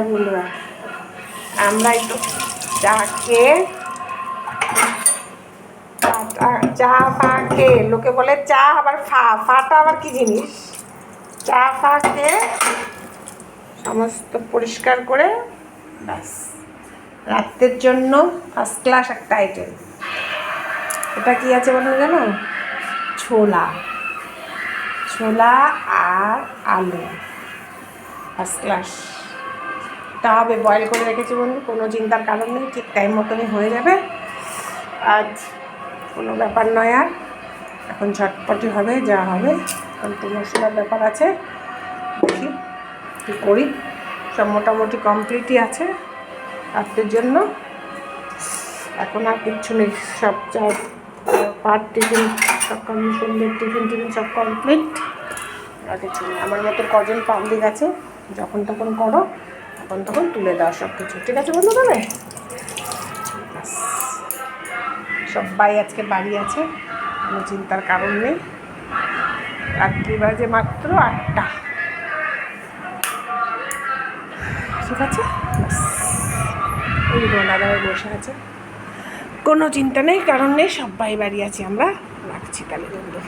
বন্ধুরা আমরা একটু চা খেয়ে চা ফা খেয়ে, লোকে বলে চা আবার ফাটা আবার কি জিনিস, চা ফা খেয়ে সমস্ত পরিষ্কার করে ব্যাস রাত্রের জন্য ফার্স্ট ক্লাস একটা আইটেম। এটা কি আছে বলো জানো? ছোলা আর আলু, ফার্স্ট ক্লাস। তা হবে, বয়েল করে রেখেছি বন্ধু, কোনো চিন্তার কারণ নেই, ঠিক টাইম মতনই হয়ে যাবে। আজ কোনো ব্যাপার নয়, আর এখন ঝটপটি হবে, যা হবে। এখন তো মশলার ব্যাপার আছে, দেখি কী করি। সব মোটামুটি কমপ্লিটই আছে রাত্রের জন্য। এখন আর কিচ্ছু নেই, সব পার টিফিন সব সন্ধ্যের টিফিন সব কমপ্লিট। আর কিছু নেই। আমার মতো কজন পাবলিক আছে, যখন তখন করো, তখন তুলে দাও সব কিছু, ঠিক আছে বন্ধু? তবে সবাই আজকে বাড়ি আছে, কোনো চিন্তার কারণ নেই। রাত্রি বাজে মাত্র 8টা, ঠিক আছে? ওই দাদাভাই বসে আছে, কোনো চিন্তা নেই, কারণ নেই, সবাই বাড়ি আছি আমরা। রাখছি তাহলে বন্ধু।